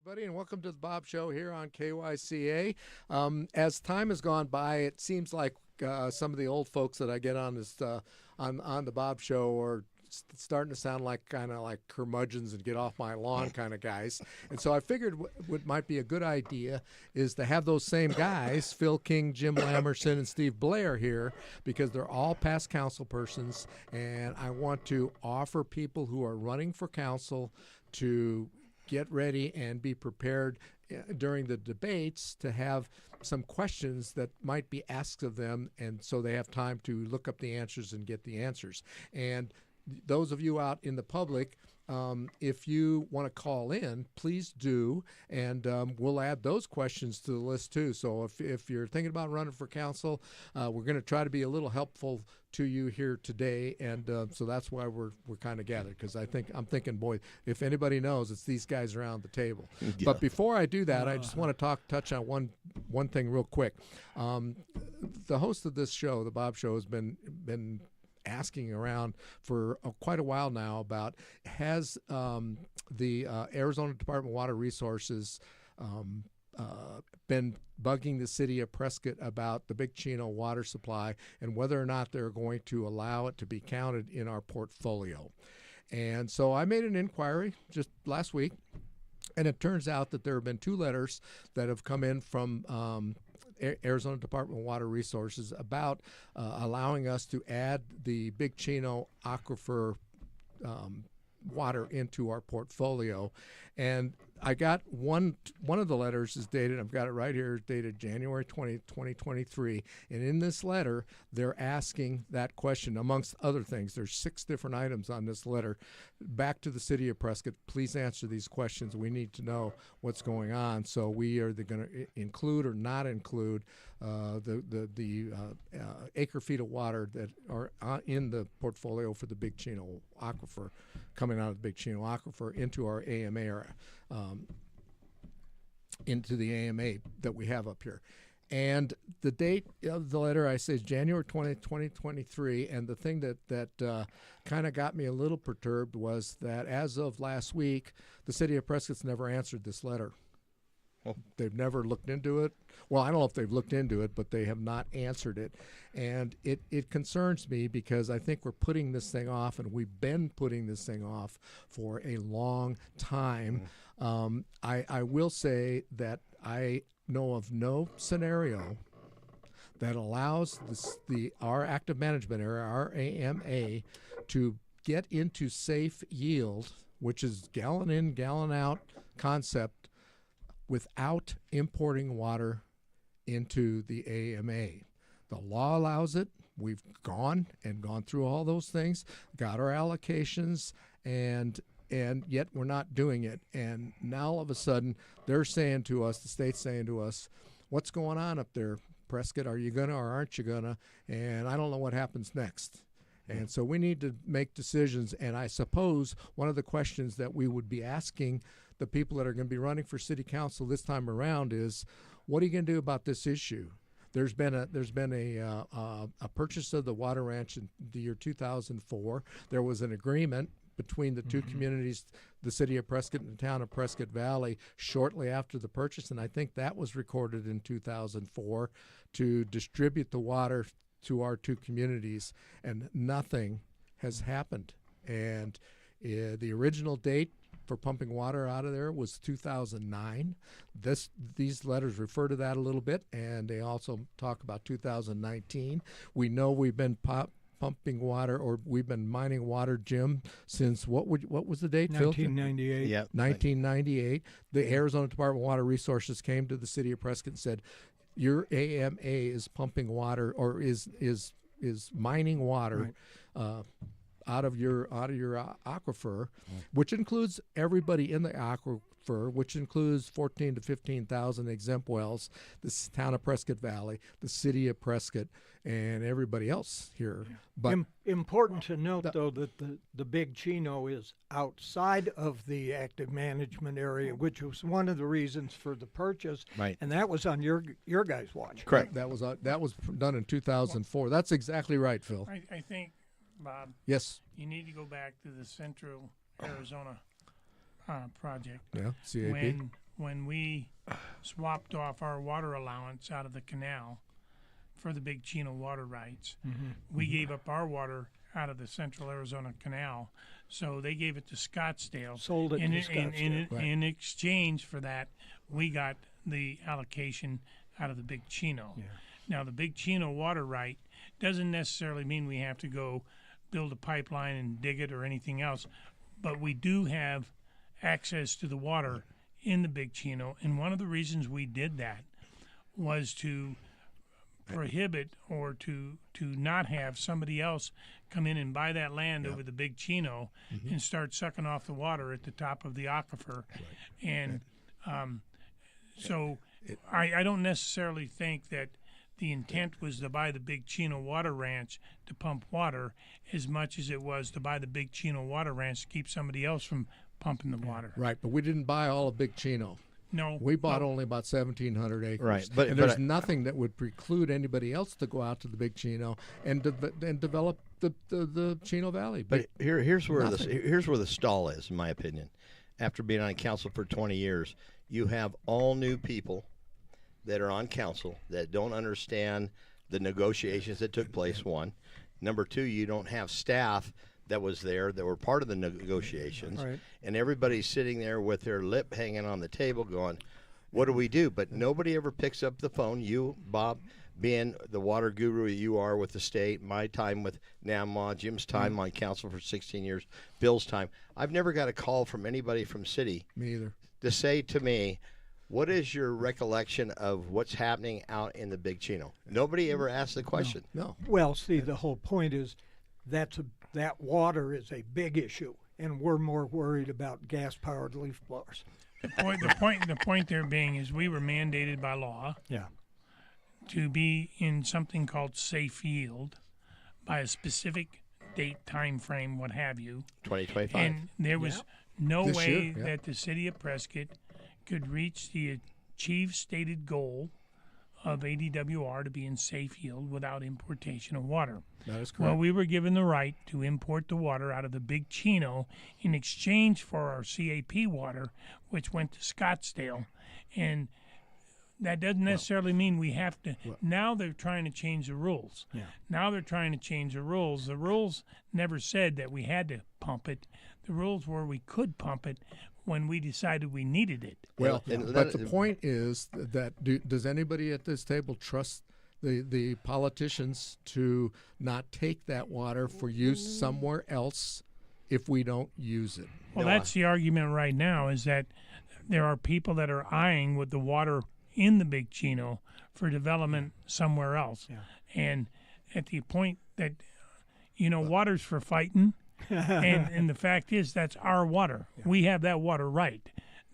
everybody, and welcome to the Bob Show here on KYCA. As time has gone by, it seems like some of the old folks that I get on this on the Bob Show are starting to sound like kind of like curmudgeons and get off my lawn kind of guys. And so I figured what might be a good idea is to have those same guys, Phil King, Jim Lamerson, and Steve Blair here, because they're all past council persons, and I want to offer people who are running for council to get ready and be prepared during the debates to have some questions that might be asked of them, and so they have time to look up the answers and get the answers. And those of you out in the public, if you want to call in, please do, and we'll add those questions to the list too. So if you're thinking about running for council, we're going to try to be a little helpful to you here today, and so that's why we're kind of gathered, because I'm thinking, boy, if anybody knows, it's these guys around the table. Yeah. But before I do that, I just want to touch on one thing real quick. The host of this show, the Bob Show, has been asking around for quite a while now about, has the Arizona Department of Water Resources been bugging the city of Prescott about the Big Chino water supply and whether or not they're going to allow it to be counted in our portfolio. And so I made an inquiry just last week, and it turns out that there have been two letters that have come in from Arizona Department of Water Resources about allowing us to add the Big Chino aquifer water into our portfolio. And I got one of the letters is dated, I've got it right here, dated January 20, 2023. And in this letter, they're asking that question, amongst other things. There's 6 different items on this letter. Back to the city of Prescott, please answer these questions. We need to know what's going on. So we are going to include or not include the acre feet of water that are in the portfolio for the Big Chino aquifer, coming out of the Big Chino aquifer into our AMA area. Into the AMA that we have up here. And the date of the letter, I say, is January 20, 2023. And the thing that kind of got me a little perturbed was that as of last week, the city of Prescott's never answered this letter. Well, they've never looked into it. Well, I don't know if they've looked into it, but they have not answered it. And it concerns me because I think we're putting this thing off, and we've been putting this thing off for a long time. I will say that I know of no scenario that allows our active management area, our AMA, to get into safe yield, which is gallon in, gallon out concept, without importing water into the AMA. The law allows it. We've gone through all those things, got our allocations, and yet we're not doing it. And now all of a sudden they're saying to us, the state's saying to us, what's going on up there, Prescott? Are you gonna or aren't you gonna? And I don't know what happens next. And so we need to make decisions. And I suppose one of the questions that we would be asking the people that are going to be running for city council this time around is, what are you going to do about this issue? There's been a purchase of the water ranch in the year 2004. There was an agreement between the two communities, the city of Prescott and the town of Prescott Valley, shortly after the purchase, and I think that was recorded in 2004, to distribute the water to our two communities, and nothing has happened. And the original date for pumping water out of there was 2009. These letters refer to that a little bit, and they also talk about 2019. We know we've been pumping water, or we've been mining water, Jim, since what was the date, Phil? 1998. Yep. 1998. The Arizona Department of Water Resources came to the city of Prescott and said, your AMA is pumping water, or is mining water, right, out of your aquifer, which includes everybody in the aquifer, which includes 14 to 15,000 exempt wells, the town of Prescott Valley, the city of Prescott, and everybody else here. But important to note, though, that the Big Chino is outside of the active management area, which was one of the reasons for the purchase. Right. And that was on your guys' watch. Correct. That was done in 2004. That's exactly right, Phil. I think, Bob. Yes. You need to go back to the Central Arizona project. Yeah, CAP. when we swapped off our water allowance out of the canal for the Big Chino water rights, we gave up our water out of the Central Arizona Canal, so they gave it to Scottsdale. Sold it to Scottsdale. In exchange for that, we got the allocation out of the Big Chino. Yeah. Now, the Big Chino water right doesn't necessarily mean we have to go build a pipeline and dig it or anything else, but we do have access to the water in the Big Chino, and one of the reasons we did that was to prohibit or to not have somebody else come in and buy that land over the Big Chino and start sucking off the water at the top of the aquifer. And so I don't necessarily think that the intent was to buy the Big Chino Water Ranch to pump water as much as it was to buy the Big Chino Water Ranch to keep somebody else from pumping the water. Right, but we didn't buy all of Big Chino. No. We bought only about 1,700 acres. Right, and there's nothing that would preclude anybody else to go out to the Big Chino and develop the Chino Valley. But here's where the stall is, in my opinion. After being on council for 20 years, you have all new people that are on council that don't understand the negotiations that took place, one. Number two, you don't have staff that was there that were part of the negotiations. Right. And everybody's sitting there with their lip hanging on the table going, what do we do? But nobody ever picks up the phone. You, Bob, being the water guru you are with the state, my time with NAMWA, Jim's time on council for 16 years, Bill's time. I've never got a call from anybody from city Me either. to say to me, what is your recollection of what's happening out in the Big Chino? Nobody ever asked the question. No. Well, see, the whole point is that water is a big issue, and we're more worried about gas-powered leaf blowers. The point there being is we were mandated by law Yeah. to be in something called safe yield by a specific date, time frame, what have you. 2025. And there was no This way year, yeah. that the city of Prescott could reach the achieved stated goal of ADWR to be in safe yield without importation of water. That is correct. Well, we were given the right to import the water out of the Big Chino in exchange for our CAP water, which went to Scottsdale. And that doesn't necessarily mean we have to. Now they're trying to change the rules. Yeah. Now they're trying to change the rules. The rules never said that we had to pump it. The rules were we could pump it when we decided we needed it. Well, And but the point is that does anybody at this table trust the politicians to not take that water for use somewhere else if we don't use it? Well, that's the argument right now, is that there are people that are eyeing with the water in the Big Chino for development somewhere else. Yeah. And at the point that, water's for fighting, and the fact is that's our water. Yeah. We have that water right.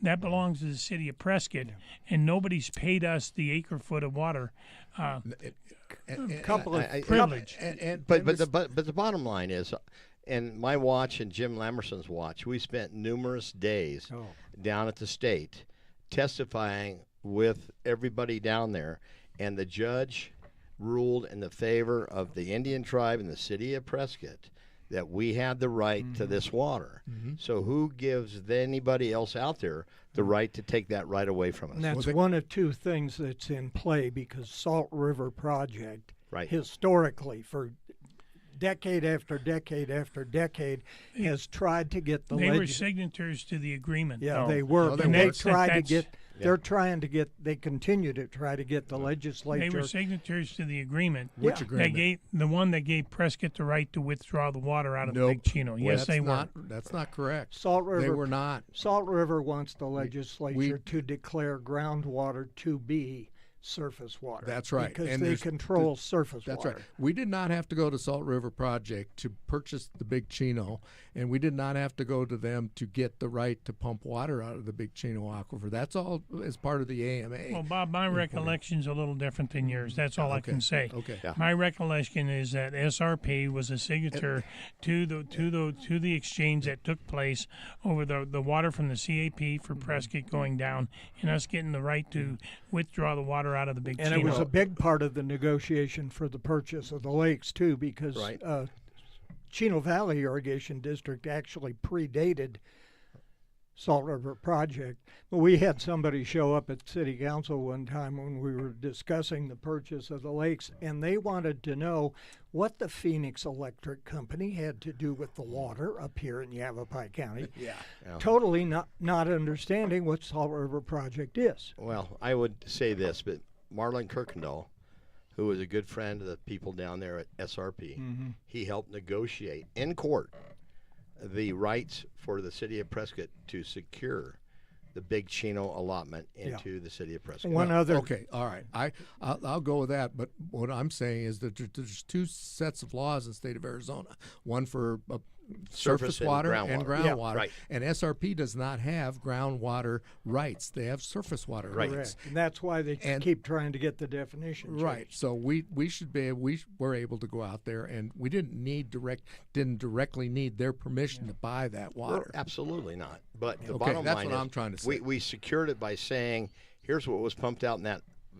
That belongs to the city of Prescott, and nobody's paid us the acre foot of water. Couple of privilege. But the bottom line is, and my watch and Jim Lamerson's watch, we spent numerous days down at the state testifying with everybody down there, and the judge ruled in the favor of the Indian tribe in the city of Prescott that we had the right to this water. So who gives anybody else out there the right to take that right away from us? And that's one of two things that's in play, because Salt River Project, historically, for decade after decade after decade, has tried to get the They were signatories to the agreement. Yeah, though. they were. No, they and weren't. they tried to get. They're trying to get. They continue to try to get the legislature. They were signatories to the agreement. Which That agreement? gave the one that gave Prescott the right to withdraw the water out of the Big Chino. Yes, they were. That's not correct. Salt River. They were not. Salt River wants the legislature to declare groundwater to be surface water. That's right. Because And they there's- control surface That's water. right. We did not have to go to Salt River Project to purchase the Big Chino, and we did not have to go to them to get the right to pump water out of the Big Chino aquifer. That's all as part of the AMA. Well, Bob, my recollection's a little different than yours. That's all I can say. Okay. My recollection is that SRP was a signature to the exchange that took place over the water from the CAP for Prescott going down, and us getting the right to withdraw the water out of the Big And Chino. it was a big part of the negotiation for the purchase of the lakes, too, because Chino Valley Irrigation District actually predated Salt River project. But we had somebody show up at City Council one time when we were discussing the purchase of the lakes, and they wanted to know what the Phoenix Electric Company had to do with the water up here in Yavapai County. Yeah. Totally not understanding what Salt River project is. Well, I would say this, but Marlon Kirkendall, who was a good friend of the people down there at SRP, he helped negotiate in court the rights for the city of Prescott to secure the Big Chino allotment into the city of Prescott. One other. Okay, all right. I'll go with that. But what I'm saying is that there's two sets of laws in the state of Arizona. One for surface and water groundwater. and groundwater. Right. And SRP does not have groundwater rights. They have surface water rights. Correct. And that's why they keep trying to get the definition changed. Right. So we were able to go out there, and we didn't directly need their permission to buy that water. Absolutely not. But the Okay, bottom that's line what is I'm trying to say. we secured it by saying, here's what was pumped out in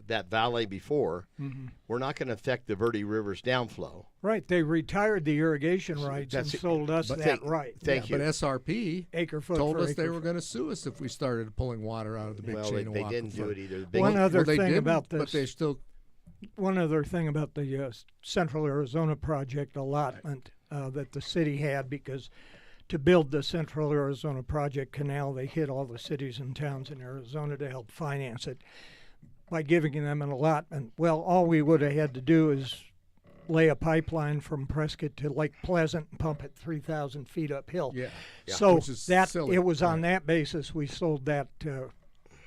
that valley before. We're not going to affect the Verde River's downflow. Right. They retired the irrigation rights and sold us that right. Thank you. But SRP Acre foot told for us they acre were foot. going to sue us if we started pulling water out of the Big Well, Chain of they Aquifer. didn't do it either. The big One other they thing didn't, about but this. they still. One other thing about the Central Arizona project allotment that the city had, because to build the Central Arizona Project Canal, they hit all the cities and towns in Arizona to help finance it by giving them an allotment. Well, all we would have had to do is lay a pipeline from Prescott to Lake Pleasant and pump it 3,000 feet uphill. Yeah. So Which is that silly. it was on Right. that basis we sold that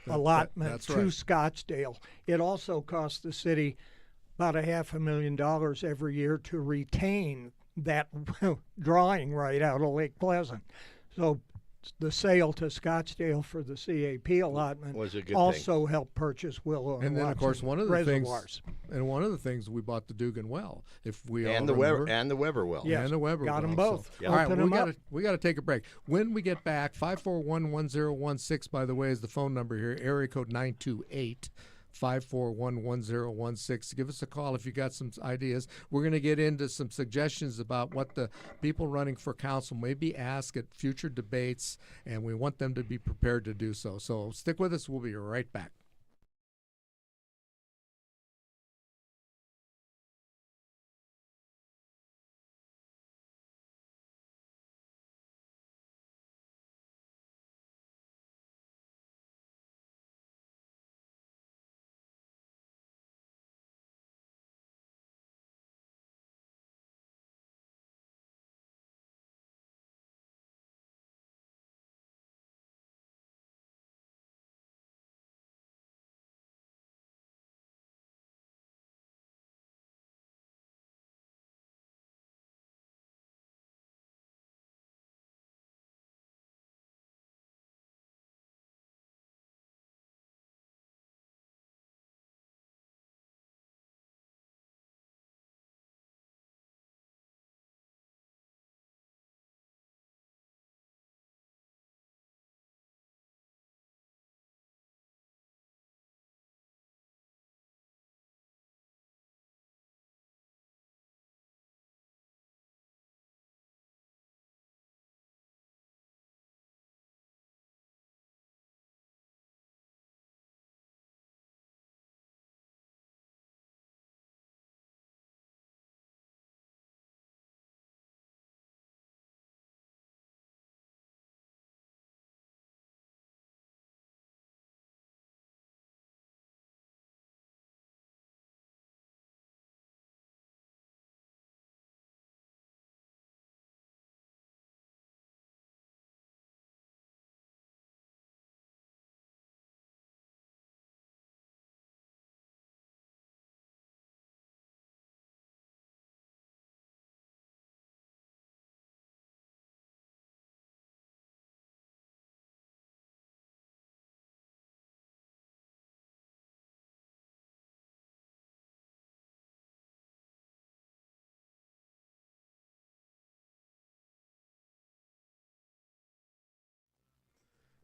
allotment that's to right. Scottsdale. It also cost the city about $500,000 every year to retain that drawing right out of Lake Pleasant. So the sale to Scottsdale for the CAP allotment Was a good also helped purchase Willow And then, of course, Watson one of the reservoirs. things we bought the Dugan well. If we And all the remember. Weber and the Weber well. Yes, And the Weber got 'em well, both. All right, Open 'em we got to take a break. When we get back, 541-1016, by the way, is the phone number here. Area code 928-541-1016. Give us a call if you got some ideas. We're going to get into some suggestions about what the people running for council may be asked at future debates, and we want them to be prepared to do so. So stick with us. We'll be right back.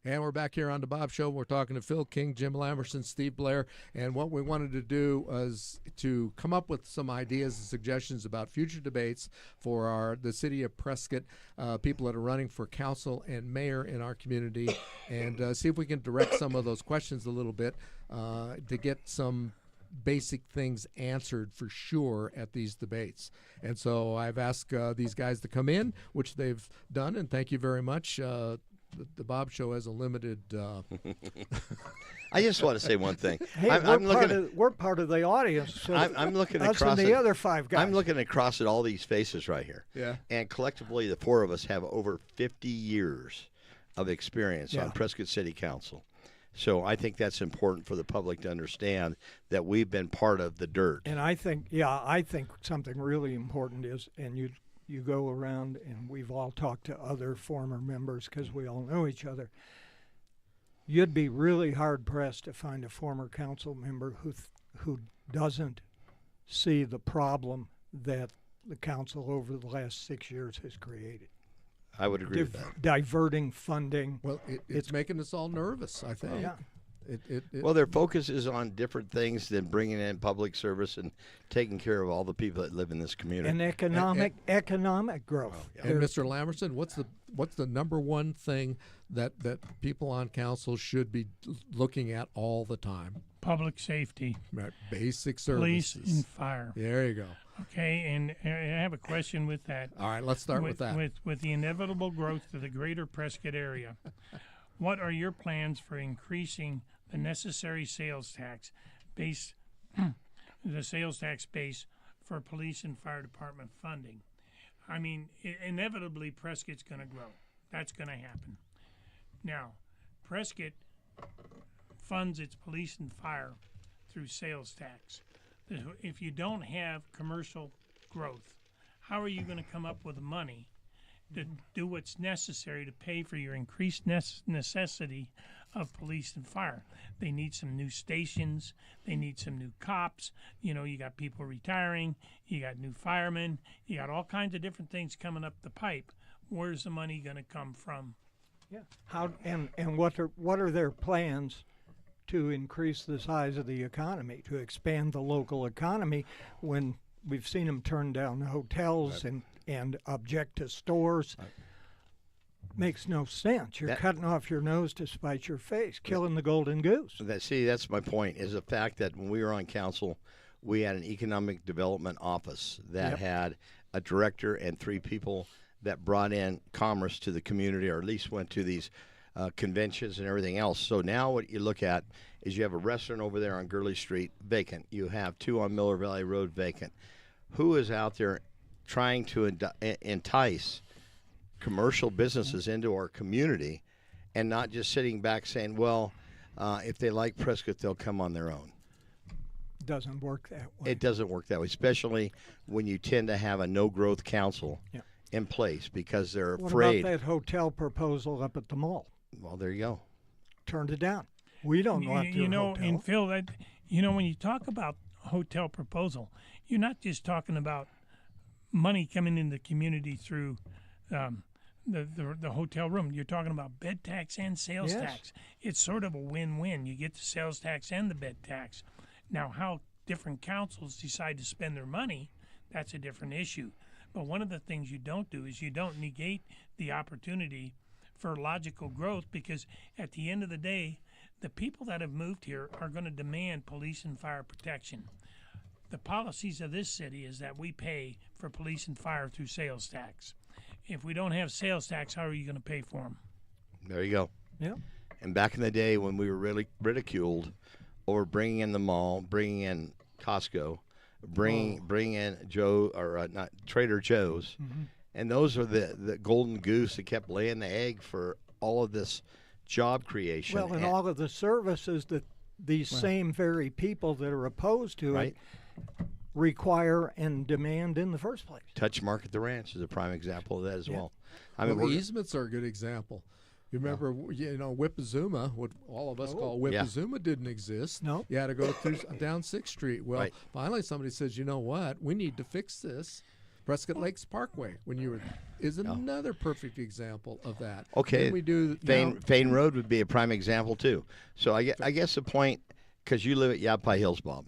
And we're back here on the Bob Show. We're talking to Phil King, Jim Lamerson, Steve Blair, and what we wanted to do was to come up with some ideas and suggestions about future debates for the city of Prescott, people that are running for council and mayor in our community, and see if we can direct some of those questions a little bit to get some basic things answered for sure at these debates. And so I've asked these guys to come in, which they've done, and thank you very much. The Bob Show has a limited. I just want to say one thing. Hey, we're part of the audience. So I'm looking us across and the other five guys. I'm looking across at all these faces right here. Yeah. And collectively, the four of us have over 50 years of experience on Prescott City Council. So I think that's important for the public to understand that we've been part of the dirt. And I think something really important is, and you go around, and we've all talked to other former members because we all know each other. You'd be really hard-pressed to find a former council member who doesn't see the problem that the council over the last 6 years has created. I would agree with that. Diverting funding. Well, it's making us all nervous, I think. Yeah. Well, their focus is on different things than bringing in public service and taking care of all the people that live in this community. And economic growth. And Mr. Lamerson, what's the number one thing that people on council should be looking at all the time? Public safety. Right. Basic services. Police and fire. There you go. Okay, and I have a question with that. All right, let's start with that. With the inevitable growth of the greater Prescott area, what are your plans for increasing the necessary sales tax base, the sales tax base for police and fire department funding? I mean, inevitably Prescott's going to grow. That's going to happen. Now, Prescott funds its police and fire through sales tax. If you don't have commercial growth, how are you going to come up with the money to do what's necessary to pay for your increased necessity of police and fire? They need some new stations. They need some new cops. You know, you got people retiring. You got new firemen. You got all kinds of different things coming up the pipe. Where's the money going to come from? Yeah. How and what are their plans to increase the size of the economy, to expand the local economy, when we've seen them turn down hotels and object to stores? Makes no sense. You're cutting off your nose to spite your face, killing the golden goose. That's my point, is the fact that when we were on council, we had an economic development office that had a director and 3 people that brought in commerce to the community, or at least went to these conventions and everything else. So now what you look at is you have a restaurant over there on Gurley Street vacant. You have 2 on Miller Valley Road vacant. Who is out there trying to entice commercial businesses into our community, and not just sitting back saying, well, if they like Prescott, they'll come on their own? Doesn't work that way. It doesn't work that way, especially when you tend to have a no-growth council in place because they're afraid. What about that hotel proposal up at the mall? Well, there you go. Turned it down. We don't want to. And Phil, when you talk about hotel proposal, you're not just talking about money coming in the community through the hotel room. You're talking about bed tax and sales tax. It's sort of a win-win. You get the sales tax and the bed tax. Now, how different councils decide to spend their money, that's a different issue. But one of the things you don't do is you don't negate the opportunity for logical growth, because at the end of the day, the people that have moved here are going to demand police and fire protection. The policies of this city is that we pay for police and fire through sales tax. If we don't have sales tax, how are you going to pay for them? There you go. Yeah. And back in the day when we were really ridiculed over bringing in the mall, bringing in Costco, bringing in Trader Joe's, and those are the golden goose that kept laying the egg for all of this job creation. Well, and all of the services that these same very people that are opposed to it require and demand in the first place. Touch Market the Ranch is a prime example of that as well. I mean, easements are a good example. You remember, Whippazuma, what all of us call Whippazuma, didn't exist. No. You had to go through down 6th Street. Well, finally somebody says, you know what, we need to fix this Prescott Lakes Parkway when you were is another perfect example of that. Okay, Then we do Fane Road would be a prime example too. So I guess the point, because you live at Yavapai Hills, Bob,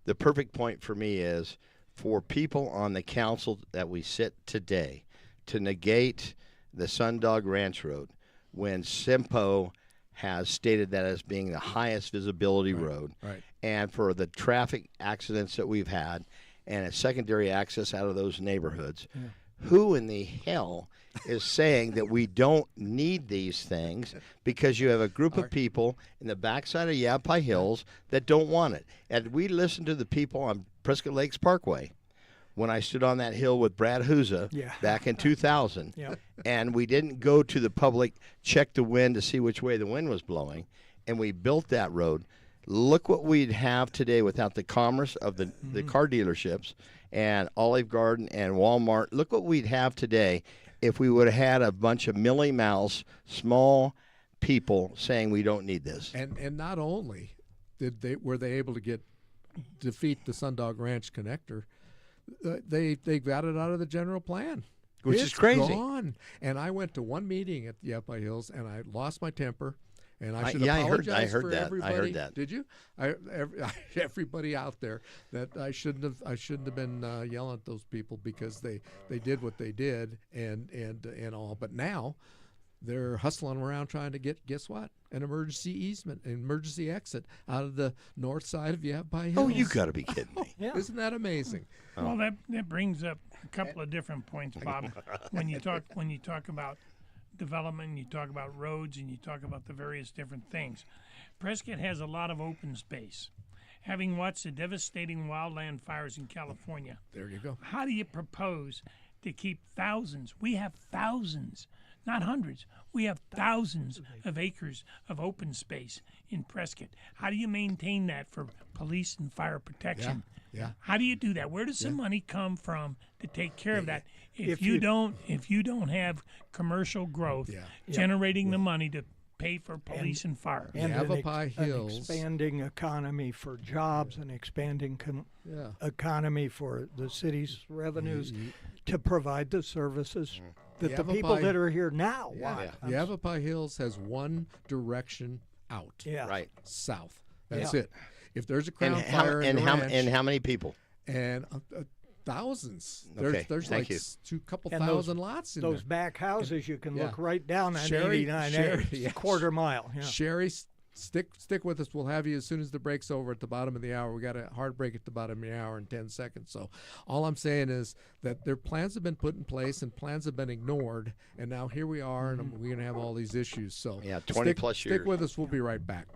the perfect point for me is for people on the council that we sit today to negate the Sundog Ranch Road when Simpo has stated that as being the highest visibility road, right. and for the traffic accidents that we've had and a secondary access out of those neighborhoods. Yeah. Who in the hell is saying that we don't need these things because you have a group of people in the backside of Yavapai Hills that don't want it? And we listened to the people on Prescott Lakes Parkway when I stood on that hill with Brad Huza back in 2000, and we didn't go to the public, check the wind to see which way the wind was blowing, and we built that road. Look what we'd have today without the commerce of the car dealerships and Olive Garden and Walmart. Look what we'd have today if we would have had a bunch of Millie Mouse, small people saying we don't need this. And not only were they able to defeat the Sundog Ranch connector, they got it out of the general plan. Which it's is crazy. Gone. And I went to one meeting at Yavapai Hills, and I lost my temper. And I should I apologize heard for that. everybody. I heard that. Did you? Everybody out there that I shouldn't have been yelling at those people because they did what they did and all. But now they're hustling around trying to get, guess what? An emergency easement, an emergency exit out of the north side of Yavapai Hills. Oh, you got to be kidding me! Isn't that amazing? Well, that brings up a couple of different points, Bob. when you talk about development, you talk about roads, and you talk about the various different things. Prescott has a lot of open space. Having watched the devastating wildland fires in California, there you go. How do you propose to keep thousands? We have thousands, not hundreds. We have thousands of acres of open space in Prescott. How do you maintain that for police and fire protection? Yeah. How do you do that? Where does the money come from to take care of that? If you don't have commercial growth generating the money to pay for police and fire. And Yavapai an Hills. expanding economy for jobs and expanding economy for the city's revenues to provide the services that the people that are here now want. Yavapai Hills has one direction out. Right. South. That's it. If there's a crown fire and how many people? And thousands. Okay, There's thank like you. couple And thousand lots in those there. back houses, you can look right down on Sherry, 89A, quarter mile. Yeah. Sherry, stick with us. We'll have you as soon as the break's over at the bottom of the hour. We got a hard break at the bottom of the hour in 10 seconds. So all I'm saying is that their plans have been put in place and plans have been ignored, and now here we are, and we're going to have all these issues. So 20 plus years. Stick with us. We'll be right back.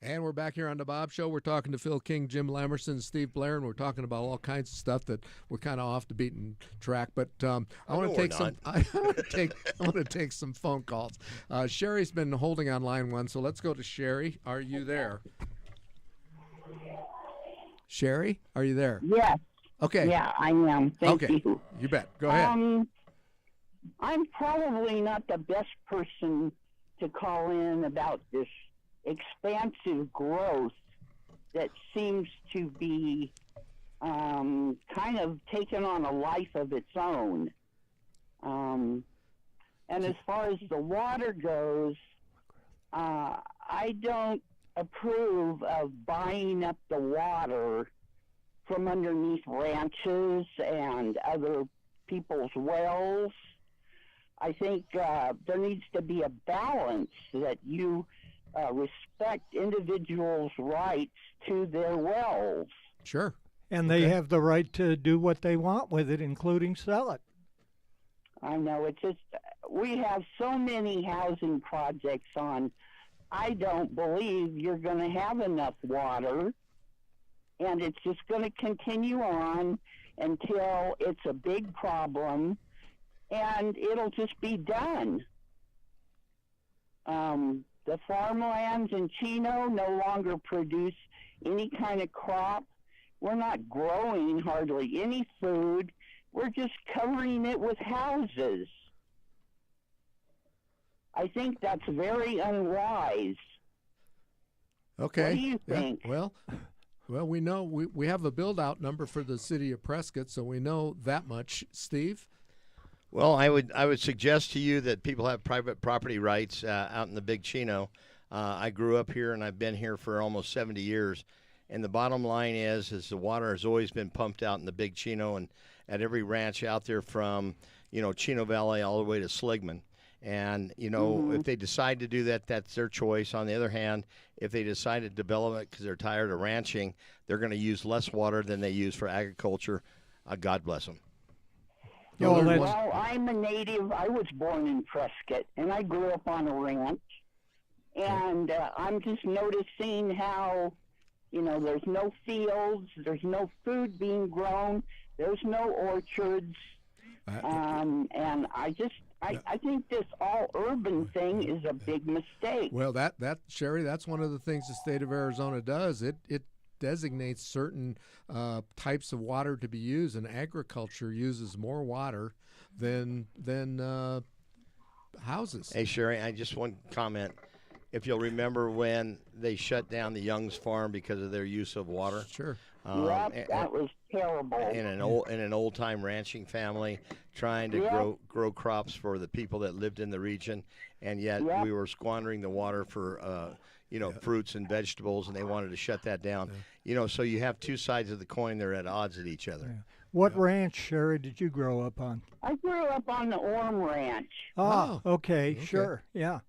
And we're back here on the Bob Show. We're talking to Phil King, Jim Lamerson, Steve Blair, and we're talking about all kinds of stuff that we're kind of off the beaten track. But I want to take some. I want to take some phone calls. Sherry's been holding on line one, so let's go to Sherry. Are you there? Sherry, are you there? Yes. Okay. Yeah, I am. Thank you. You bet. Go ahead. I'm probably not the best person to call in about this expansive growth that seems to be kind of taken on a life of its own. And as far as the water goes, I don't approve of buying up the water from underneath ranches and other people's wells. I think there needs to be a balance that you respect individuals' rights to their wells. Sure. And they have the right to do what they want with it, including sell it. I know. It's just, we have so many housing projects on. I don't believe you're going to have enough water, and it's just going to continue on until it's a big problem, and it'll just be done. The farmlands in Chino no longer produce any kind of crop. We're not growing hardly any food. We're just covering it with houses. I think that's very unwise. Okay. What do you think? Well, we know we have a build-out number for the city of Prescott, so we know that much. Steve? Well, I would suggest to you that people have private property rights out in the Big Chino. I grew up here and I've been here for almost 70 years. And the bottom line is the water has always been pumped out in the Big Chino and at every ranch out there from, Chino Valley all the way to Sligman. And, if they decide to do that, that's their choice. On the other hand, if they decide to develop it because they're tired of ranching, they're going to use less water than they use for agriculture. God bless them. Well, I'm a native. I was born in Prescott, and I grew up on a ranch. And I'm just noticing how, there's no fields, there's no food being grown, there's no orchards. And I think this all urban thing is a big mistake. Well, that Sherry, that's one of the things the state of Arizona does. It designates certain types of water to be used, and agriculture uses more water than houses. Hey, Sherry, I just want to comment. If you'll remember when they shut down the Young's farm because of their use of water. Sure. That was terrible. In an old time ranching family, trying to grow crops for the people that lived in the region, and yet we were squandering the water for fruits and vegetables, and they wanted to shut that down. So you have two sides of the coin. They're at odds with each other. Yeah. What ranch, Sherry, did you grow up on? I grew up on the Orm Ranch. Oh, okay, sure, yeah.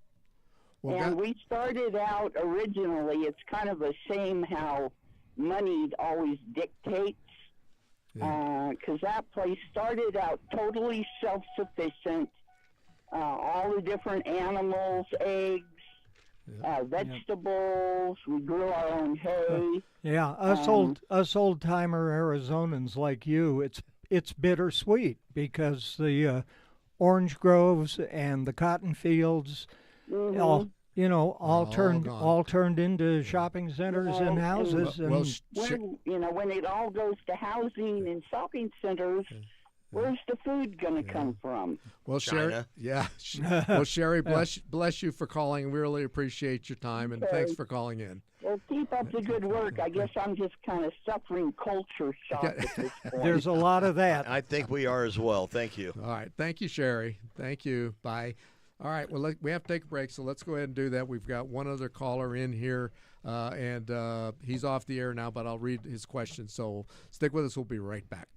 Well, and we started out originally, it's kind of a shame how money always dictates, because that place started out totally self-sufficient, all the different animals, eggs, vegetables, we grew our own hay. Us old-timer Arizonans like you, it's bittersweet because the orange groves and the cotton fields, all turned into shopping centers and houses. When it all goes to housing and shopping centers, where's the food going to come from? Well, China. Sherry, well, Sherry, bless you for calling. We really appreciate your time, and thanks for calling in. Well, keep up the good work. I guess I'm just kind of suffering culture shock at this point. There's a lot of that. I think we are as well. Thank you. All right. Thank you, Sherry. Thank you. Bye. All right. Well, we have to take a break, so let's go ahead and do that. We've got one other caller in here, and he's off the air now, but I'll read his question. So stick with us. We'll be right back.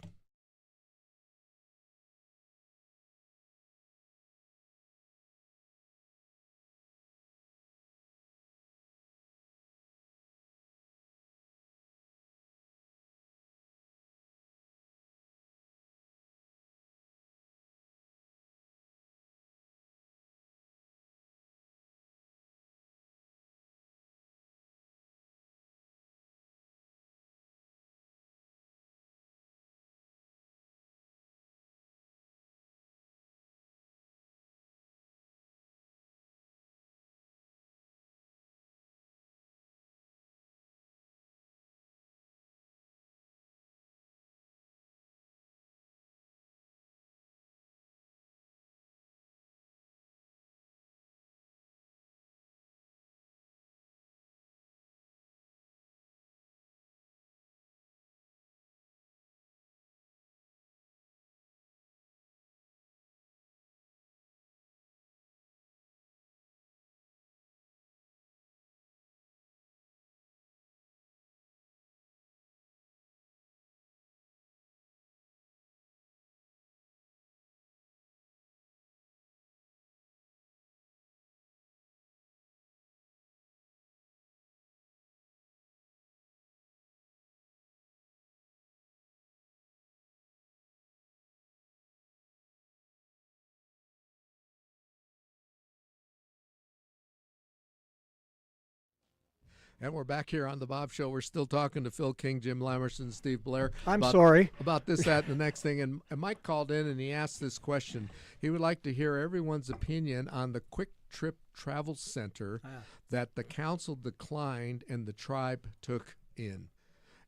And we're back here on the Bob Show. We're still talking to Phil King, Jim Lamerson, Steve Blair. I'm sorry. About this, that, and the next thing. And Mike called in and he asked this question. He would like to hear everyone's opinion on the Quick Trip Travel Center that the council declined and the tribe took in.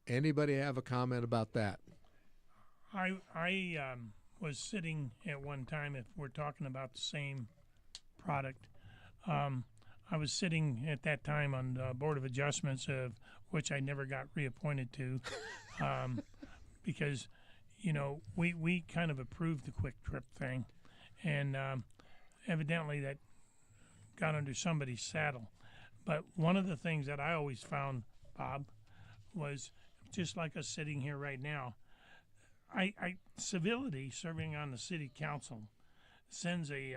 Anybody have a comment about that? I was sitting at one time, if we're talking about the same product, I was sitting at that time on the Board of Adjustments, of which I never got reappointed to, because, we kind of approved the Quick Trip thing, and evidently that got under somebody's saddle. But one of the things that I always found, Bob, was just like us sitting here right now, civility, serving on the city council, sends a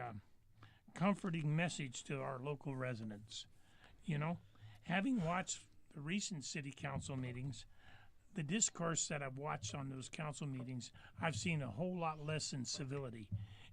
comforting message to our local residents. Having watched the recent city council meetings, the discourse that I've watched on those council meetings, I've seen a whole lot less in civility.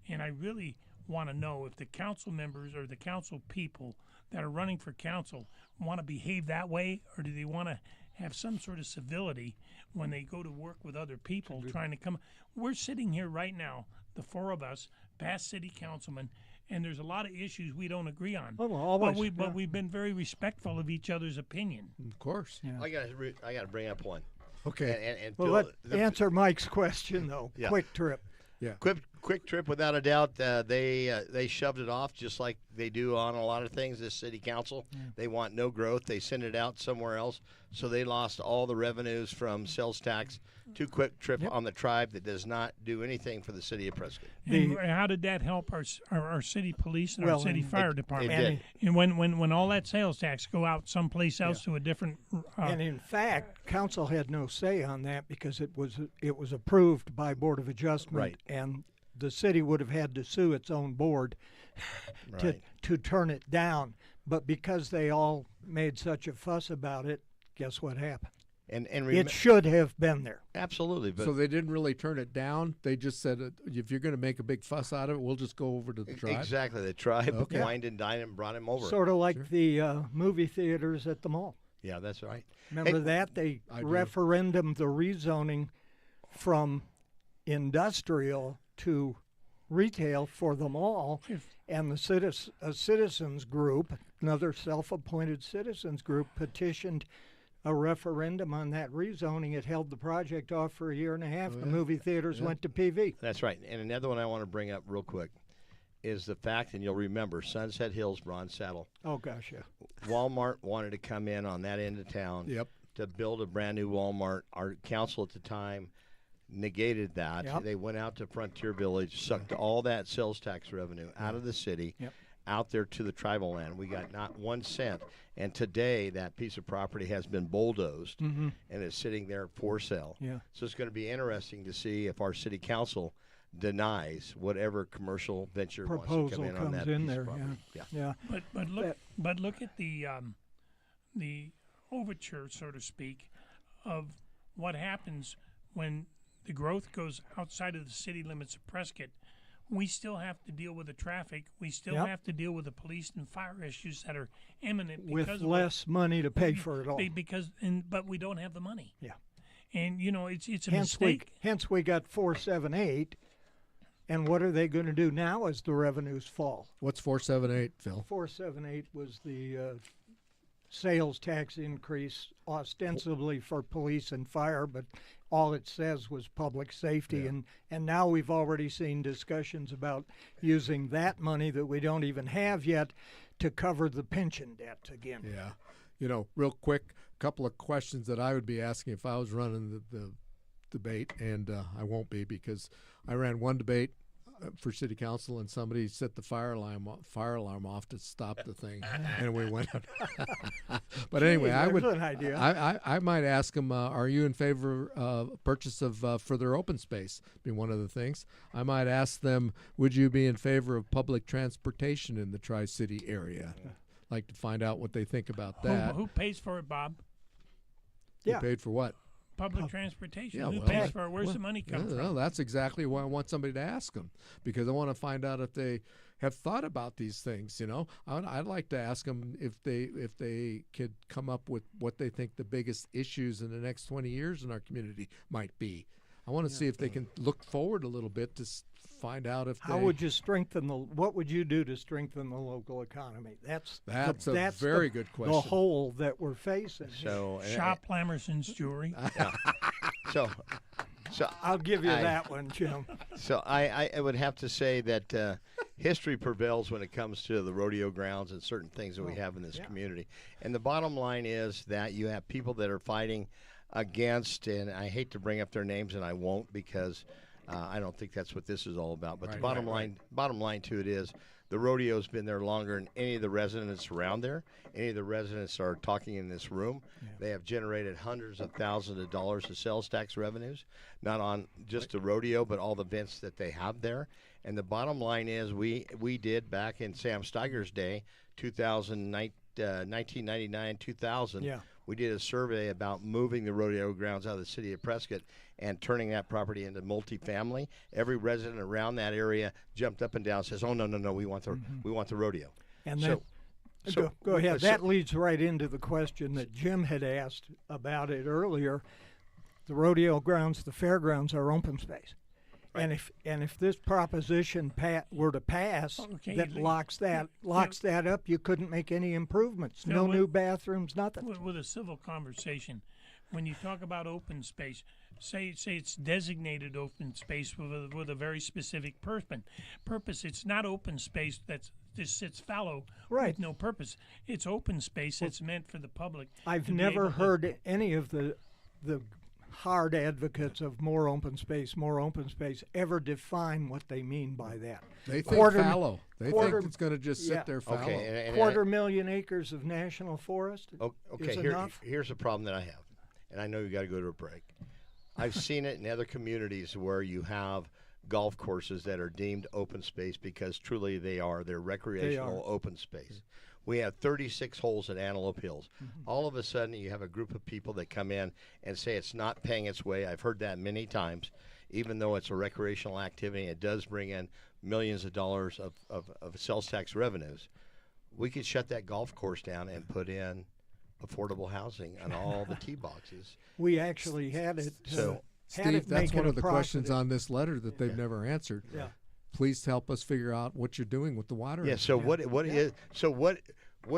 And I really want to know if the council members or the council people that are running for council want to behave that way, or do they want to have some sort of civility when they go to work with other people trying to come. We're sitting here right now, the four of us, past city councilmen, and there's a lot of issues we don't agree on. Oh, well, always, but we've been very respectful of each other's opinion. Of course. Yeah. I got to bring up one. Okay. And Well, answer Mike's question, though. Yeah. Quick Trip. Yeah. Quick Trip, without a doubt, they shoved it off just like they do on a lot of things. This city council, they want no growth. They send it out somewhere else, so they lost all the revenues from sales tax to Quick Trip on the tribe that does not do anything for the city of Prescott. And how did that help our city police and our city fire department? It did. And when all that sales tax go out someplace else to a different And in fact, council had no say on that because it was approved by Board of Adjustment, Right. and the city would have had to sue its own board to turn it down. But because they all made such a fuss about it, guess what happened? And It should have been there. absolutely, but So they didn't really turn it down. They just said, if you're going to make a big fuss out of it, we'll just go over to the tribe. exactly, the tribe Okay. wined and dined and brought him over. Sort of like the movie theaters at the mall. Yeah, that's right. Remember that? They I do. referendum the rezoning from industrial to retail for the mall, and a citizens group, another self-appointed citizens group, petitioned a referendum on that rezoning. It held the project off for a year and a half. The movie theaters went to PV. That's right. And another one I want to bring up real quick is the fact, and you'll remember, Sunset Hills, Bronze Saddle. Oh, gosh, yeah. Walmart wanted to come in on that end of town Yep. to build a brand new Walmart. Our council at the time negated that. Yep. They went out to Frontier Village, sucked all that sales tax revenue out of the city, Yep. out there to the tribal land. We got not 1 cent. And today, that piece of property has been bulldozed and is sitting there for sale. Yeah. So it's going to be interesting to see if our city council denies whatever commercial venture wants to Proposal come in on comes that in piece there, of property. yeah. But look at the overture, so to speak, of what happens when the growth goes outside of the city limits of Prescott. We still have to deal with the traffic. We still Yep. have to deal with the police and fire issues that are imminent With because of less money to pay for it all. but we don't have the money. Yeah. And it's a Hence mistake. we got 478. And what are they going to do now as the revenues fall? What's 478, Phil? 478 was the sales tax increase ostensibly for police and fire, but all it says was public safety. And now we've already seen discussions about using that money that we don't even have yet to cover the pension debt again. Yeah. Real quick, a couple of questions that I would be asking if I was running the debate, and I won't be because I ran one debate for city council and somebody set the fire alarm off to stop the thing, and we went. But anyway, I would. An idea. I might ask them, are you in favor of purchase of further open space? Be one of the things. I might ask them, would you be in favor of public transportation in the Tri-City area? Like to find out what they think about that. Who pays for it, Bob? Yeah. They paid for what? Public transportation. Yeah, Who well, pays for it? Where's the money come from? That's exactly why I want somebody to ask them, because I want to find out if they, have thought about these things. I'd like to ask them if they could come up with what they think the biggest issues in the next 20 years in our community might be. I want to see if they can look forward a little bit to find out if How would you strengthen what would you do to strengthen the local economy? That's a very good question. The hole that we're facing. So Shop Lamerson's jewelry. so I'll give you that one, Jim. So I would have to say that history prevails when it comes to the rodeo grounds and certain things that we have in this community. And the bottom line is that you have people that are fighting against, and I hate to bring up their names, and I won't because I don't think that's what this is all about. But the bottom line to it is the rodeo's been there longer than any of the residents around there. Any of the residents are talking in this room. Yeah. They have generated hundreds of thousands of dollars of sales tax revenues, not on just the rodeo, but all the events that they have there. And the bottom line is we did back in Sam Steiger's day, 1999, 2000. Yeah. We did a survey about moving the rodeo grounds out of the city of Prescott and turning that property into multifamily. Every resident around that area jumped up and down and says, "Oh no, we want the rodeo." And go ahead. That leads right into the question that Jim had asked about it earlier. The rodeo grounds, the fairgrounds are open space. Right. And if this proposition were to pass, that locks that up, you couldn't make any improvements. No new bathrooms, nothing. With a civil conversation, when you talk about open space, say it's designated open space with a very specific purpose. It's not open space that just sits fallow with no purpose. It's open space. It's meant for the public. I've never heard any of the hard advocates of more open space ever define what they mean by that. They think fallow. They think it's going to just sit there fallow. Okay, and 250,000 acres of national forest is enough. Here's a problem that I have, and I know you got to go to a break. I've seen it in other communities where you have golf courses that are deemed open space because truly they're recreational open space. We have 36 holes at Antelope Hills. Mm-hmm. All of a sudden, you have a group of people that come in and say it's not paying its way. I've heard that many times. Even though it's a recreational activity, it does bring in millions of dollars of sales tax revenues. We could shut that golf course down and put in affordable housing on all the tee boxes. We actually had it. Steve, that's one of the questions on this letter that they've never answered. Yeah. Please help us figure out what you're doing with the water. Yeah. So when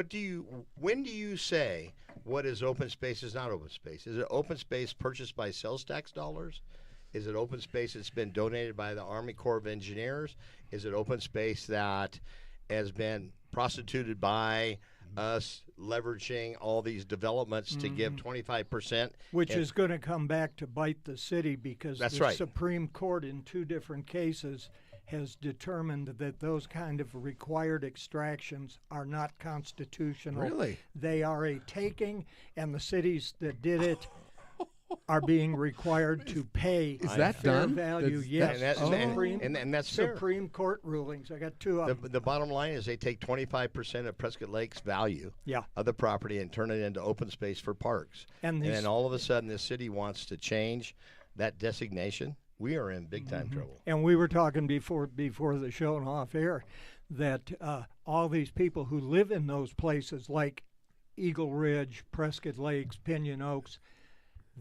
do you say what is open space is not open space? Is it open space purchased by sales tax dollars? Is it open space that's been donated by the Army Corps of Engineers? Is it open space that has been prostituted by us leveraging all these developments to give 25%? Which is going to come back to bite the city because the Supreme Court in 2 different cases has determined that those kind of required extractions are not constitutional. Really? They are a taking, and the cities that did it are being required to pay fair value. Yes, and that's Supreme Court rulings. I got 2 of them. The bottom line is they take 25% of Prescott Lake's value of the property and turn it into open space for parks. And then all of a sudden, the city wants to change that designation. We are in big time trouble. And we were talking before the show and off air that all these people who live in those places like Eagle Ridge, Prescott Lakes, Pinyon Oaks,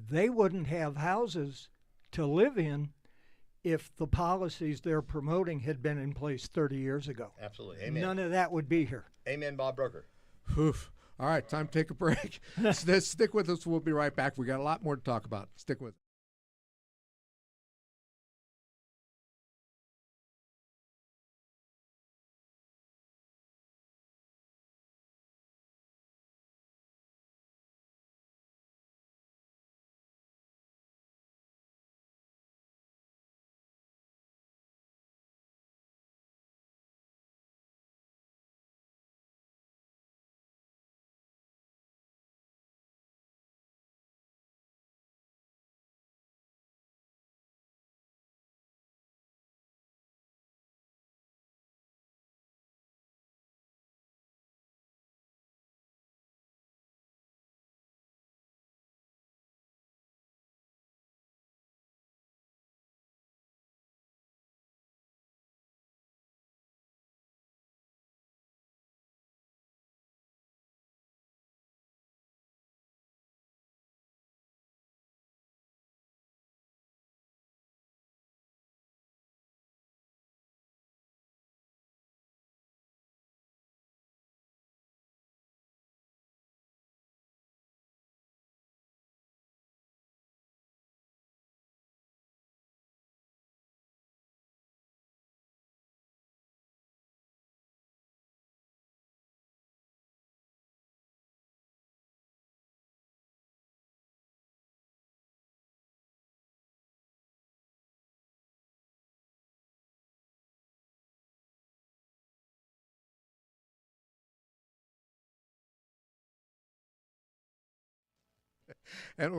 they wouldn't have houses to live in if the policies they're promoting had been in place 30 years ago. Absolutely. Amen. None of that would be here. Amen, Bob Broker. Oof. All right, time to take a break. Stick with us. We'll be right back. We got a lot more to talk about. Stick with us. And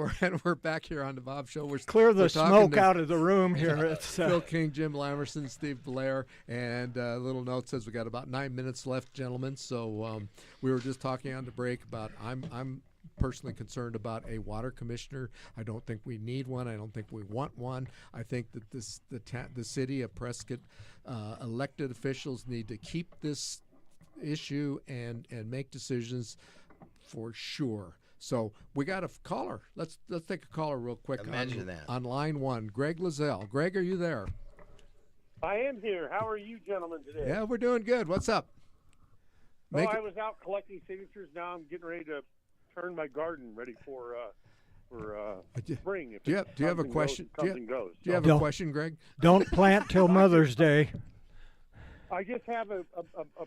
we're back here on the Bob Show. Clear the we're talking smoke to out of the room here. It's, Phil King, Jim Lamerson, Steve Blair, and a little note says we got about 9 minutes left, gentlemen. So we were just talking on the break about I'm personally concerned about a water commissioner. I don't think we need one. I don't think we want one. I think that the city of Prescott elected officials need to keep this issue and make decisions for sure. So we got a caller. Let's take a caller real quick. Imagine that. On line one, Greg Lazelle. Greg, are you there? I am here. How are you gentlemen today? Yeah, we're doing good. What's up? I was out collecting signatures. Now I'm getting ready to turn my garden ready for spring. If do you have a question? Comes and goes. Do you have a question, Greg? Don't plant till Mother's Day. I just have a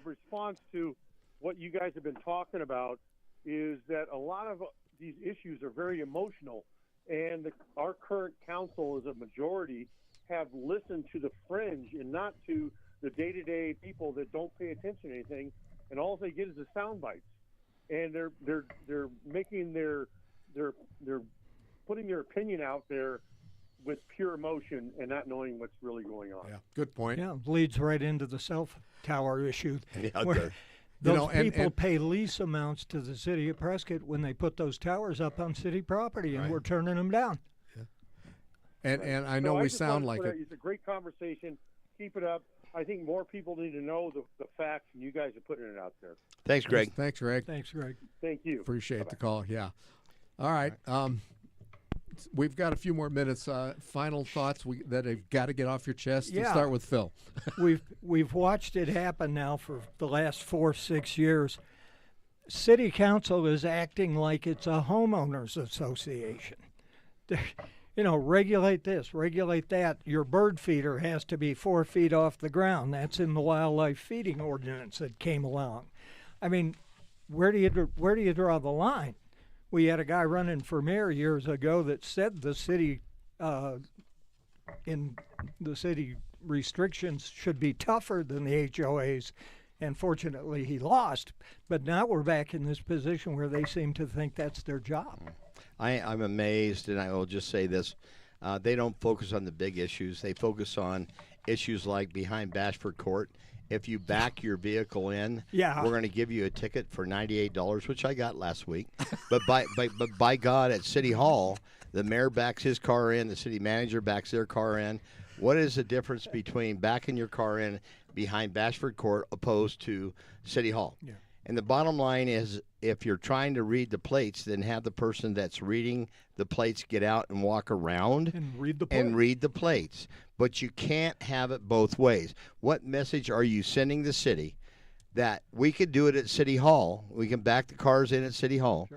response to what you guys have been talking about. Is that a lot of these issues are very emotional, and our current council, as a majority, have listened to the fringe and not to the day-to-day people that don't pay attention to anything, and all they get is the sound bites, and they're making they're putting their opinion out there with pure emotion and not knowing what's really going on. Yeah, good point. Yeah, leads right into the cell tower issue. Yeah, where those people pay lease amounts to the city of Prescott when they put those towers up on city property, and we're turning them down. And I know we sound like it. It's a great conversation. Keep it up. I think more people need to know the facts, and you guys are putting it out there. Thanks, Greg. Thanks, Greg. Thanks, Greg. Thank you. Appreciate Bye-bye. the call. Yeah. All right. We've got a few more minutes. Final thoughts that have got to get off your chest. Yeah. Let's start with Phil. We've watched it happen now for the last 4-6 years. City council is acting like it's a homeowners association. Regulate this, regulate that. Your bird feeder has to be 4 feet off the ground. That's in the wildlife feeding ordinance that came along. I mean, where do you draw the line? We had a guy running for mayor years ago that said the city restrictions should be tougher than the HOAs, and fortunately he lost. But now we're back in this position where they seem to think that's their job. I'm amazed, and I will just say this. They don't focus on the big issues. They focus on issues like behind Bashford Court. If you back your vehicle in, Yeah. we're going to give you a ticket for $98, which I got last week. But by God, at City Hall, the mayor backs his car in, the city manager backs their car in. What is the difference between backing your car in behind Bashford Court opposed to City Hall? Yeah. And the bottom line is, if you're trying to read the plates, then have the person that's reading the plates get out and walk around And read the and read the plates. But you can't have it both ways. What message are you sending the city that we could do it at City Hall? We can back the cars in at City Hall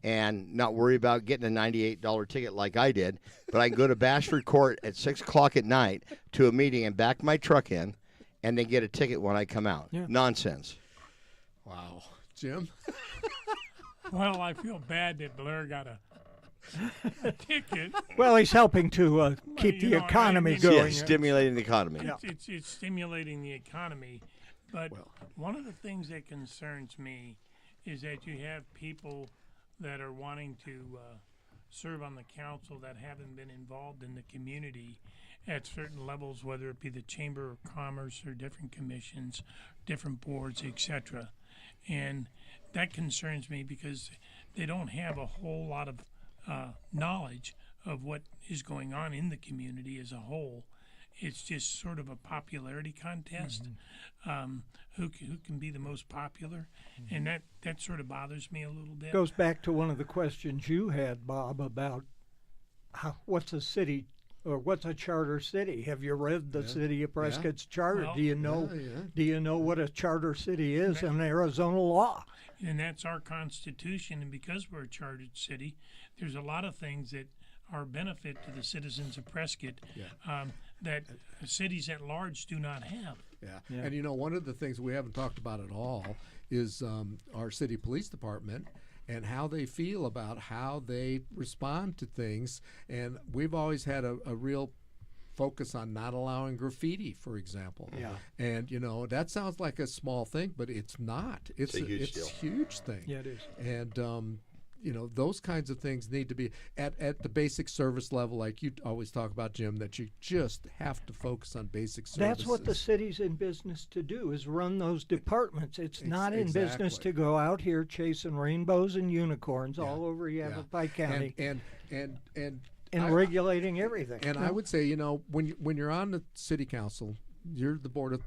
and not worry about getting a $98 ticket like I did. But I can go to Bashford Court at 6 o'clock at night to a meeting and back my truck in and then get a ticket when I come out. Yeah. Nonsense. Wow. Jim? Well, I feel bad that Blair got a ticket. Well, he's helping to keep you the know, I economy mean, going. Yeah, stimulating the economy. It's stimulating the economy. But one of the things that concerns me is that you have people that are wanting to serve on the council that haven't been involved in the community at certain levels, whether it be the Chamber of Commerce or different commissions, different boards, etc. And that concerns me because they don't have a whole lot of knowledge of what is going on in the community as a whole. It's just sort of a popularity contest, who can be the most popular, and that sort of bothers me a little bit. Goes back to one of the questions you had, Bob, about what's a city or what's a charter city. Have you read the city of Prescott's charter? Well, do you know what a charter city is in Arizona law? And that's our constitution, and because we're a chartered city, there's a lot of things that are a benefit to the citizens of Prescott that cities at large do not have. Yeah. And one of the things we haven't talked about at all is our city police department and how they feel about how they respond to things. And we've always had a real focus on not allowing graffiti, for example. Yeah. And that sounds like a small thing, but it's not. It's a huge it's deal. a huge thing. Yeah, it is. And those kinds of things need to be at the basic service level, like you always talk about, Jim, that you just have to focus on basic services. That's what the city's in business to do, is run those departments. It's not in business to go out here chasing rainbows and unicorns all over Yavapai County and regulating everything. And I would say, when you're on the city council, you're the board of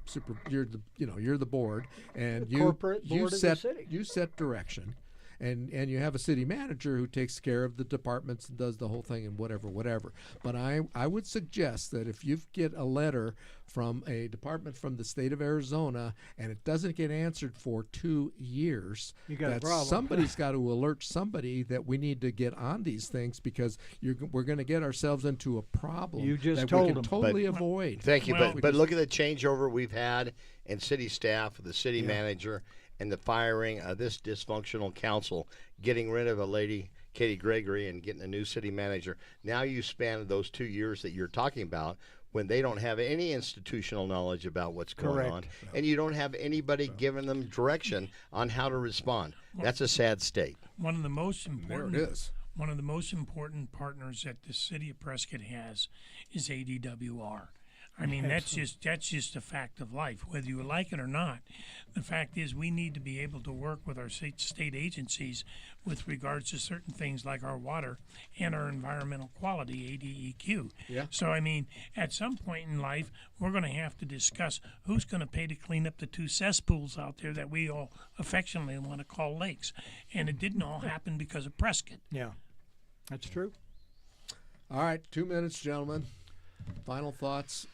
you're the board, and corporate board of the city. You set direction. And you have a city manager who takes care of the departments and does the whole thing and whatever. But I would suggest that if you get a letter from a department from the state of Arizona and it doesn't get answered for 2 years, you got that a problem. Somebody's got to alert somebody that we need to get on these things, because we're going to get ourselves into a problem you just that told we can them. totally avoid. Thank you. Well, but look at the changeover we've had in city staff, the city manager, and the firing of this dysfunctional council, getting rid of a lady, Katie Gregory, and getting a new city manager. Now you span those 2 years that you're talking about when they don't have any institutional knowledge about what's going on, and you don't have anybody giving them direction on how to respond. That's a sad state. One of the most important. There it is. One of the most important partners that the city of Prescott has is ADWR. I mean, that's just a fact of life, whether you like it or not. The fact is, we need to be able to work with our state agencies with regards to certain things like our water and our environmental quality, ADEQ. Yeah. So, I mean, at some point in life, we're going to have to discuss who's going to pay to clean up the 2 cesspools out there that we all affectionately want to call lakes. And it didn't all happen because of Prescott. Yeah, that's true. All right, 2 minutes, gentlemen. Final thoughts.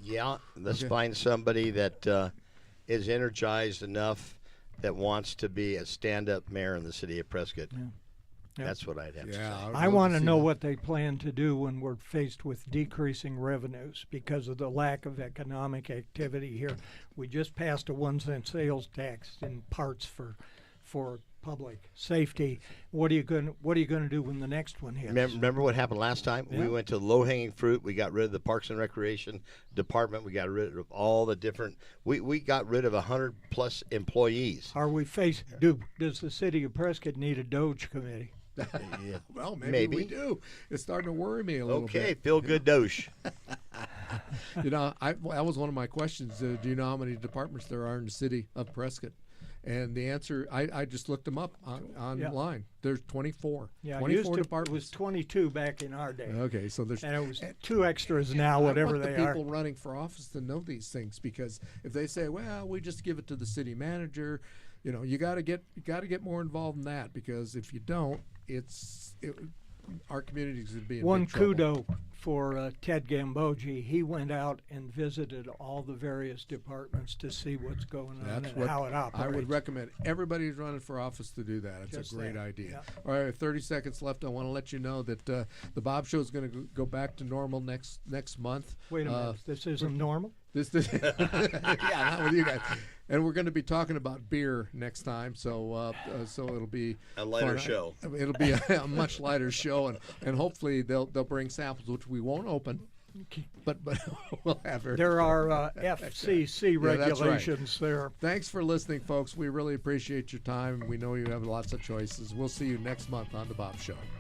Yeah, let's find somebody that is energized enough that wants to be a stand-up mayor in the city of Prescott. Yeah. That's what I'd have to say. I want to know what they plan to do when we're faced with decreasing revenues because of the lack of economic activity here. We just passed a 1-cent sales tax in parts for public safety. What are you going to do when the next one hits? Remember what happened last time? Yeah. We went to low-hanging fruit. We got rid of the Parks and Recreation Department. We got rid of all the different. We got rid of 100+ employees. Are we does the city of Prescott need a Doge committee? Yeah. Well, maybe we do. It's starting to worry me a little bit. Okay, feel good, Doge. That was one of my questions. Do you know how many departments there are in the city of Prescott? And the answer, I just looked them up online. There's 24. Yeah, 24 it departments. was 22 back in our day. Okay, so there's And it was 2 extras now, whatever they I want are. the people running for office to know these things, because if they say, "Well, we just give it to the city manager," you got to get more involved in that, because if you don't, our communities would be in One big trouble. kudo for Ted Gambogi. He went out and visited all the various departments to see what's going on That's and what how it operates. I would recommend everybody who's running for office to do that. It's Just a great that, idea. yeah. All right, 30 seconds left. I want to let you know that the Bob Show is going to go back to normal next month. Wait a minute, this isn't normal? This yeah, not with you guys. And we're going to be talking about beer next time, so it'll be A lighter fun. show. It'll be a much lighter show, and hopefully they'll bring samples, which we won't open, but we'll have her. There are FCC Yeah, that's right. regulations there. Thanks for listening, folks. We really appreciate your time. We know you have lots of choices. We'll see you next month on The Bob Show.